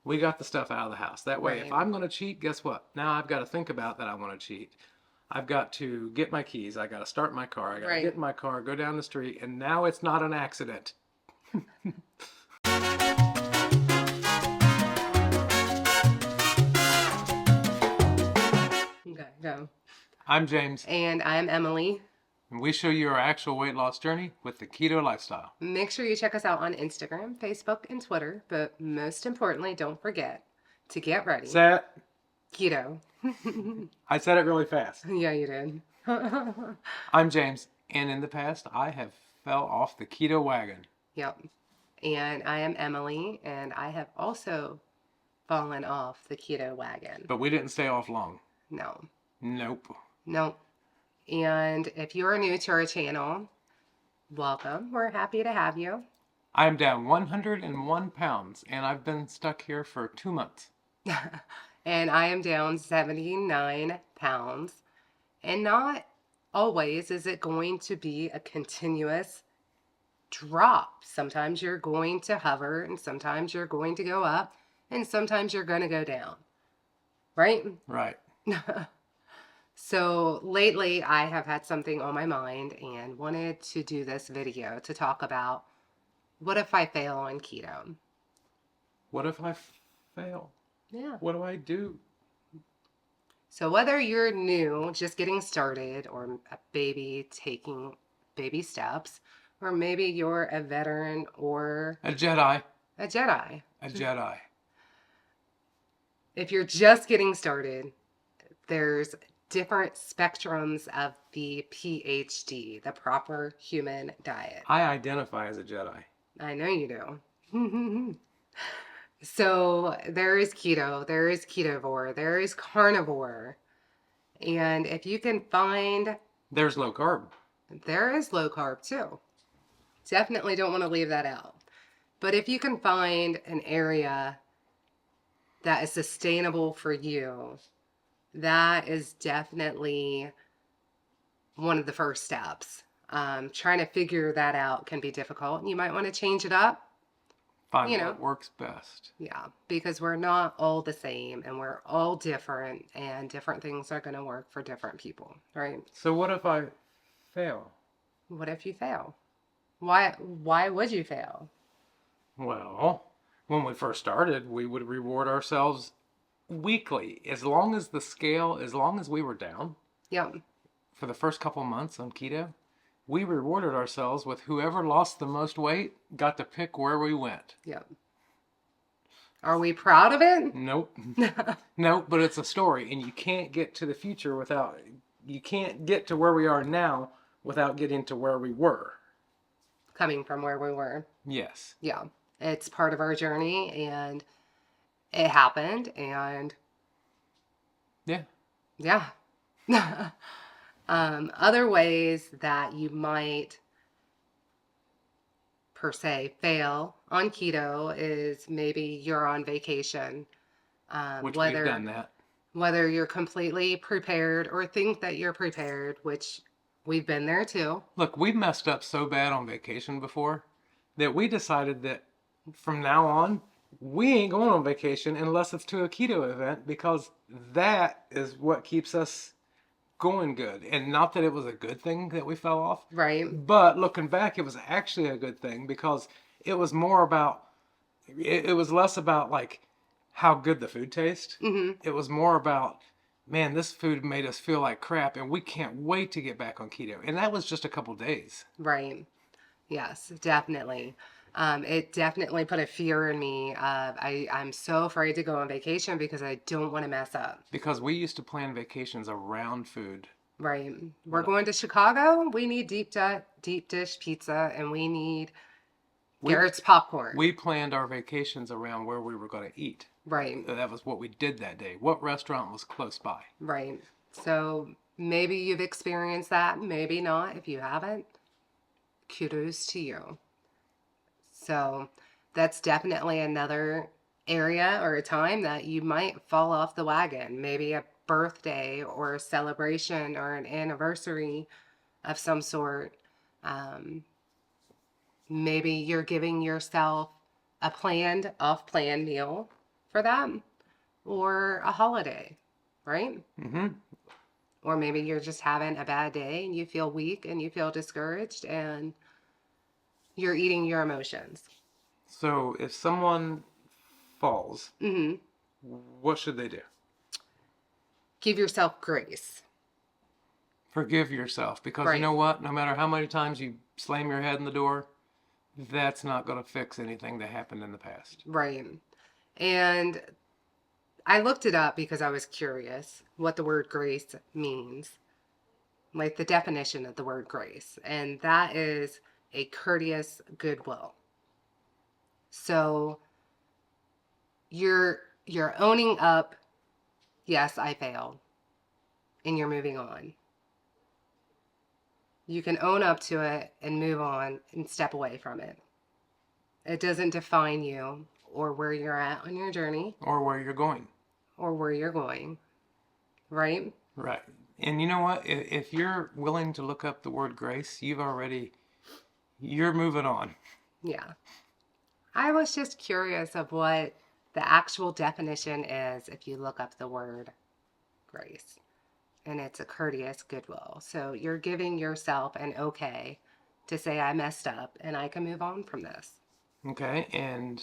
We got the stuff out of the house. That way, if Right. I'm going to cheat, guess what? Now I've got to think about that I want to cheat. I've got to get my keys. I got to start my car. I got to Right. get in my car, go down the street, and now it's not an accident. Okay, go. I'm James, And I'm Emily. and we show you our actual weight loss journey with the keto lifestyle. Make sure you check us out on Instagram, Facebook, and Twitter. But most importantly, don't forget to get ready. Set. Keto. I said it really fast. Yeah, you did. I'm James, and in the past, I have fell off the keto wagon. Yep. And I am Emily, and I have also fallen off the keto wagon. But we didn't stay off long. No. Nope. Nope. And if you're new to our channel, welcome. We're happy to have you. I'm down 101 pounds, and I've been stuck here for 2 months. And I am down 79 pounds. And not always is it going to be a continuous drop. Sometimes you're going to hover, and sometimes you're going to go up, and sometimes you're going to go down. Right? Right. So lately I have had something on my mind and wanted to do this video to talk about what if I fail on keto? What if I fail? Yeah. What do I do? So whether you're new, just getting started, or a baby taking baby steps, or maybe you're a veteran or A Jedi. a Jedi. A Jedi. If you're just getting started, there's different spectrums of the PhD, the proper human diet. I identify as a Jedi. I know you do. So there is keto, there is ketovore, there is carnivore. And if you can find, There's low carb. there is low carb too. Definitely don't want to leave that out. But if you can find an area that is sustainable for you, that is definitely one of the first steps. Trying to figure that out can be difficult. You might want to change it up. Find You know. what works best. Yeah, because we're not all the same and we're all different, and different things are going to work for different people, right? So what if I fail? What if you fail? Why would you fail? Well, when we first started, we would reward ourselves weekly. As long as we were down Yep. for the first couple months on keto, we rewarded ourselves with whoever lost the most weight got to pick where we went. Yep. Are we proud of it? Nope. Nope, but it's a story, and you can't get to the future you can't get to where we are now without getting to where we were. Coming from where we were. Yes. Yeah. It's part of our journey, and it happened, and Yeah. yeah. Other ways that you might, per se, fail on keto is maybe you're on vacation. Which Whether we've done that. whether you're completely prepared or think that you're prepared, which we've been there too. Look, we messed up so bad on vacation before that we decided that from now on, we ain't going on vacation unless it's to a keto event, because that is what keeps us going good. And not that it was a good thing that we fell off, Right. but looking back, it was actually a good thing, because it was more about, it was less about like how good the food tastes. Mm-hmm. It was more about, man, this food made us feel like crap, and we can't wait to get back on keto. And that was just a couple days. Right. Yes, definitely. It definitely put a fear in me of I'm so afraid to go on vacation because I don't want to mess up. Because we used to plan vacations around food. Right. We're going to Chicago. We need deep dish pizza, and we need Garrett's popcorn. We planned our vacations around where we were going to eat. Right. That was what we did that day. What restaurant was close by? Right. So maybe you've experienced that, maybe not. If you haven't, kudos to you. So that's definitely another area or a time that you might fall off the wagon. Maybe a birthday or a celebration or an anniversary of some sort. Maybe you're giving yourself a planned, off-plan meal for that, or a holiday, right? Mm-hmm. Or maybe you're just having a bad day and you feel weak and you feel discouraged and you're eating your emotions. So if someone falls, Hmm. what should they do? Give yourself grace. Forgive yourself, because you Right. know what? No matter how many times you slam your head in the door, that's not going to fix anything that happened in the past. Right. And I looked it up because I was curious what the word grace means, like the definition of the word grace. And that is a courteous goodwill. So you're owning up, yes, I failed, and you're moving on. You can own up to it and move on and step away from it. It doesn't define you or where you're at on your journey Or where you're going. or where you're going, right? Right. And you know what? If you're willing to look up the word grace, you're moving on. Yeah. I was just curious of what the actual definition is if you look up the word grace. And it's a courteous goodwill. So you're giving yourself an okay to say, I messed up and I can move on from this. Okay. And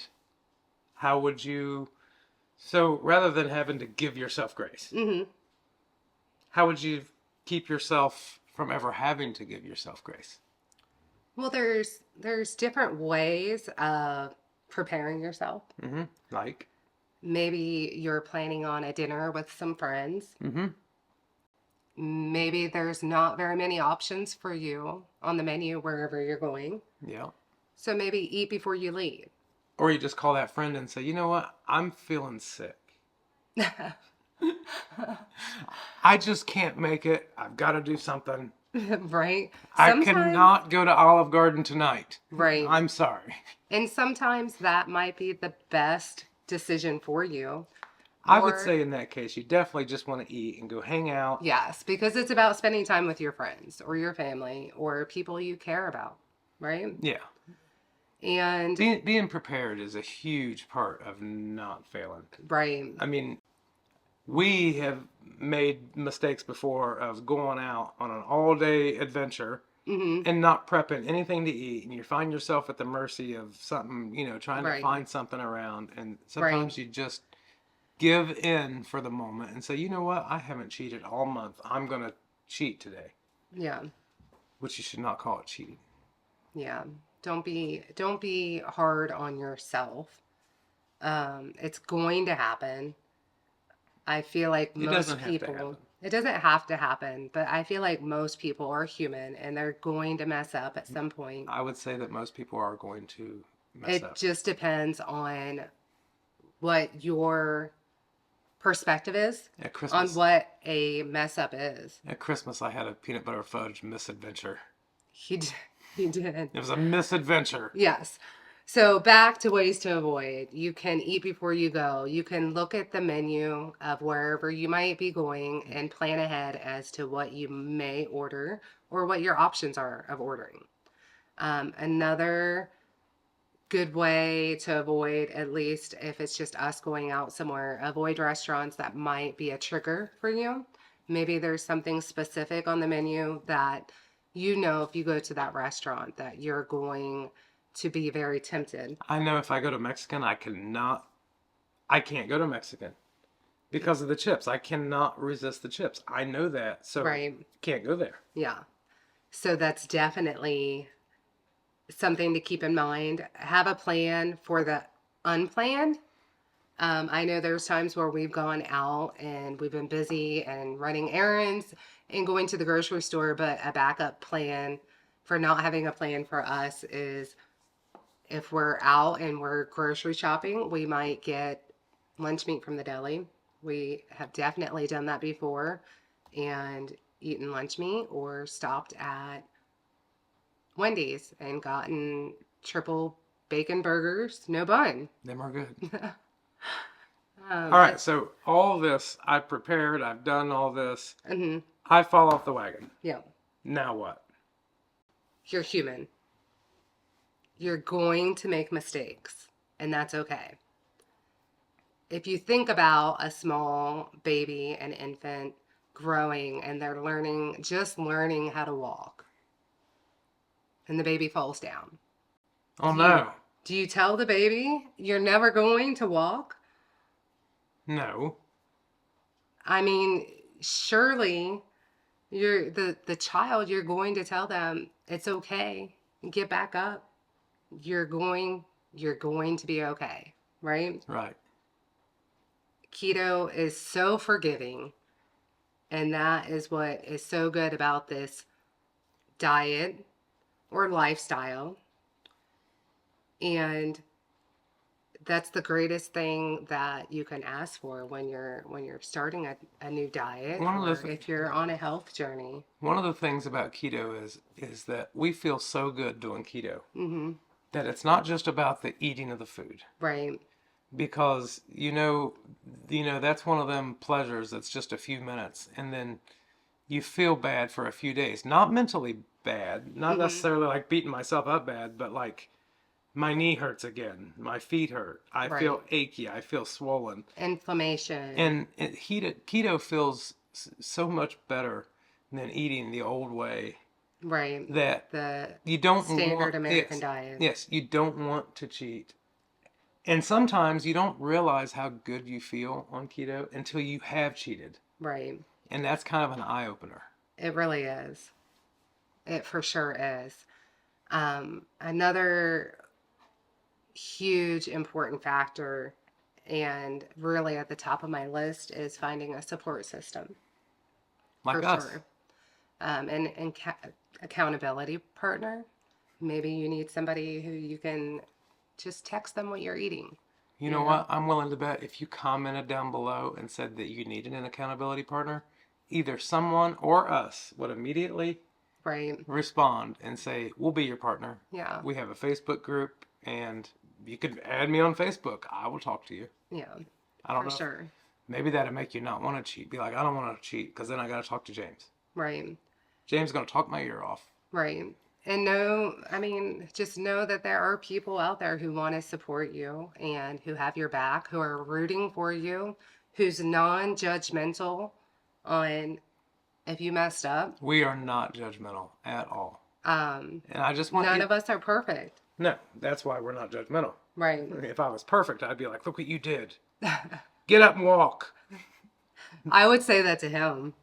how would you, so rather than having to give yourself grace, Hmm. how would you keep yourself from ever having to give yourself grace? Well, there's different ways of preparing yourself. Mm-hmm. Like? Maybe you're planning on a dinner with some friends. Mm-hmm. Maybe there's not very many options for you on the menu wherever you're going. Yeah. So maybe eat before you leave. Or you just call that friend and say, you know what? I'm feeling sick. I just can't make it. I've got to do something. Right? I Sometimes, cannot go to Olive Garden tonight. right. I'm sorry. And sometimes that might be the best decision for you. I would Or- say in that case, you definitely just want to eat and go hang out. Yes, because it's about spending time with your friends or your family or people you care about, right? Yeah. And, Being prepared is a huge part of not failing. right. I mean, we have made mistakes before of going out on an all-day adventure Hmm. and not prepping anything to eat, and you find yourself at the mercy of something, trying to Right. find something around, and sometimes you just give in for the moment and say, you know what, I haven't cheated all month. I'm going to cheat today. Yeah. Which you should not call it cheating. Yeah. Don't be hard on yourself. It's going to happen. I feel like It most doesn't have to people, happen. it doesn't have to happen, but I feel like most people are human and they're going to mess up at some point. I would say that most people are going to mess It up. just depends on what your perspective is At on Christmas, what a mess up is. I had a peanut butter fudge misadventure. He did. He did. It was a misadventure. Yes. So back to ways to avoid. You can eat before you go. You can look at the menu of wherever you might be going and plan ahead as to what you may order or what your options are of ordering. Another good way to avoid, at least if it's just us going out somewhere, avoid restaurants that might be a trigger for you. Maybe there's something specific on the menu that if you go to that restaurant that you're going to be very tempted. I know if I go to Mexican, I can't go to Mexican because of the chips. I cannot resist the chips. I know that. So Right. can't go there. Yeah. So that's definitely something to keep in mind. Have a plan for the unplanned. I know there's times where we've gone out and we've been busy and running errands and going to the grocery store, but a backup plan for not having a plan for us is if we're out and we're grocery shopping, we might get lunch meat from the deli. We have definitely done that before and eaten lunch meat or stopped at Wendy's and gotten triple bacon burgers, no bun. Them are good. All All right. So all this, I've prepared. I've done all this. Mm-hmm. I fall off the wagon. Yeah. Now what? You're human. You're going to make mistakes, and that's okay. if you think about a small baby, an infant growing, and they're just learning how to walk, and the baby falls down. Oh Do you, no. do you tell the baby you're never going to walk? No. I mean, surely you're the child, you're going to tell them it's okay. Get back up. You're going to be okay, right? Right. Keto is so forgiving, and that is what is so good about this diet or lifestyle. And that's the greatest thing that you can ask for when you're starting a new diet, One of or the if you're on a health journey. One of the things about keto is that we feel so good doing keto Mm-hmm. that it's not just about the eating of the food, Right. because that's one of them pleasures that's just a few minutes, and then you feel bad for a few days. Not mentally bad, not Mm-hmm. necessarily like beating myself up bad, but like my knee hurts again, my feet hurt, I Right. feel achy, I feel swollen, Inflammation. and keto feels so much better than eating the old way, Right. that The you don't standard want. American Yes, diet. yes, you don't want to cheat. And sometimes you don't realize how good you feel on keto until you have cheated. Right. And that's kind of an eye opener. It really is. It for sure is. Another huge important factor, and really at the top of my list, is finding a support system. Like For us. sure. And accountability partner. Maybe you need somebody who you can just text them what you're eating. You know what? I'm willing to bet if you commented down below and said that you needed an accountability partner, either someone or us would immediately Right. respond and say, we'll be your partner. Yeah. We have a Facebook group, and you could add me on Facebook. I will talk to you. Yeah. I don't For know. sure. Maybe that'll make you not want to cheat. Be like, I don't want to cheat because then I got to talk to James. Right. James is going to talk my ear off. Right. And just know that there are people out there who want to support you and who have your back, who are rooting for you, who's non-judgmental on if you messed up. We are not judgmental at all. Um, And I just want none you... of us are perfect. No, that's why we're not judgmental. Right. If I was perfect, I'd be like, look what you did. Get up and walk. I would say that to him,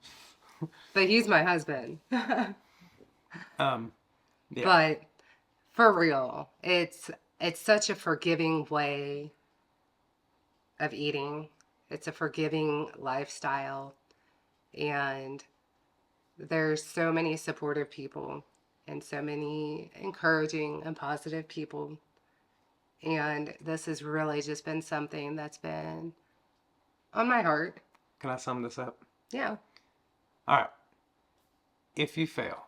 but he's my husband. Yeah. But for real, it's such a forgiving way of eating. It's a forgiving lifestyle, and there's so many supportive people and so many encouraging and positive people. And this has really just been something that's been on my heart. Can I sum this up? Yeah. All right. If you fail,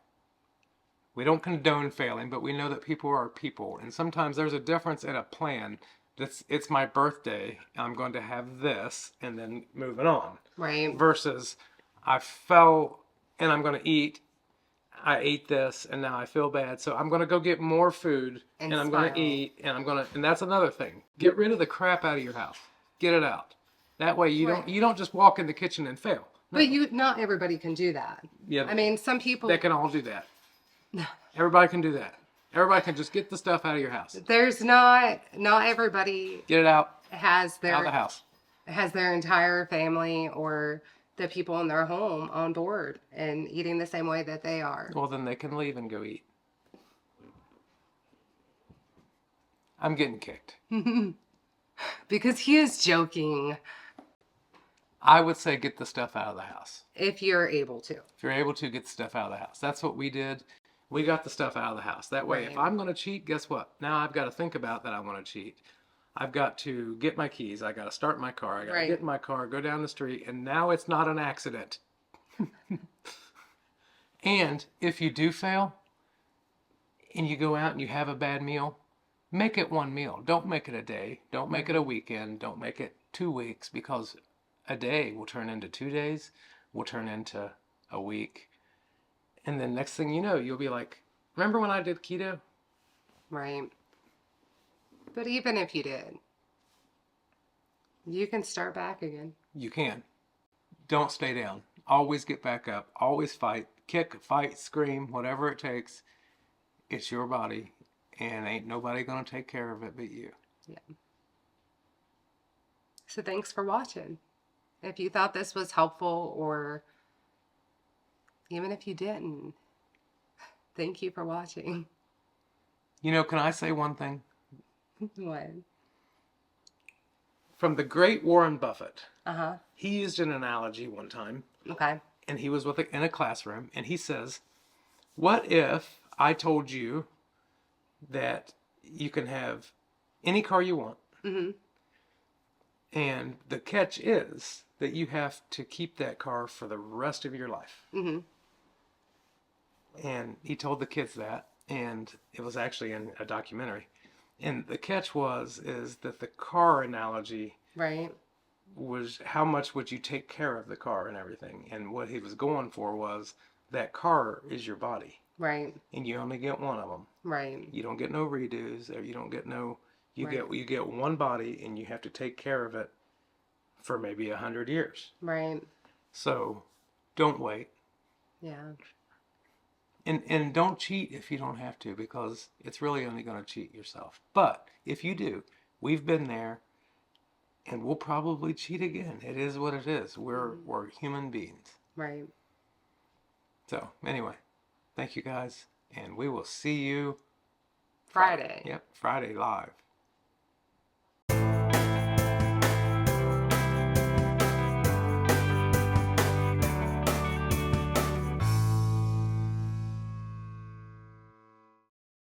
we don't condone failing, but we know that people are people. And sometimes there's a difference in a plan. It's my birthday, I'm going to have this, and then moving on. Right. Versus, I fell and I'm going to eat. I ate this and now I feel bad, so I'm going to go get more food and I'm going to eat, and that's another thing. Get rid of the crap out of your house. Get it out. That way you don't just walk in the kitchen and fail. No. But not everybody can do that. Yeah. I mean, some people They can all do that. Everybody can do that. Everybody can just get the stuff out of your house. There's not everybody Get it out. has Out of the house. has their entire family or the people in their home on board and eating the same way that they are. Well, then they can leave and go eat. I'm getting kicked. Because he is joking. I would say get the stuff out of the house. If you're able to. If you're able to, get the stuff out of the house. That's what we did. We got the stuff out of the house. That way, if I'm going to cheat, guess what? Now I've got to think about that I want to cheat. I've got to get my keys. I got to start my car. I got to get in my car, go down the street, and now it's not an accident. And if you do fail and you go out and you have a bad meal, make it one meal. Don't make it a day. Don't make it a weekend. Don't make it 2 weeks, because a day will turn into 2 days, will turn into a week. And then next thing you know, you'll be like, remember when I did keto? Right. But even if you did, You can start back again. You can. Don't stay down. Always get back up. Always fight. Kick, fight, scream, whatever it takes. It's your body, and ain't nobody going to take care of it but you. Yeah. So thanks for watching. If you thought this was helpful, or even if you didn't, thank you for watching. You know, can I say one thing? What? From the great Warren Buffett, Uh-huh. he used an analogy one time, Okay. and he was in a classroom, and he says, what if I told you that you can have any car you want, Mm-hmm. and the catch is that you have to keep that car for the rest of your life? Mm-hmm. And he told the kids that, and it was actually in a documentary. And the catch is that the car analogy Right. was how much would you take care of the car and everything. And what he was going for was that car is your body, Right. and you only get one of them. Right. You don't get no redos, or you don't get no. Right. You get one body, and you have to take care of it for maybe 100 years. Right. So, don't wait. Yeah. And don't cheat if you don't have to, because it's really only going to cheat yourself. But if you do, we've been there, and we'll probably cheat again. It is what it is. We're human beings. Right. So anyway, thank you guys, and we will see you Friday. Yep, Friday live.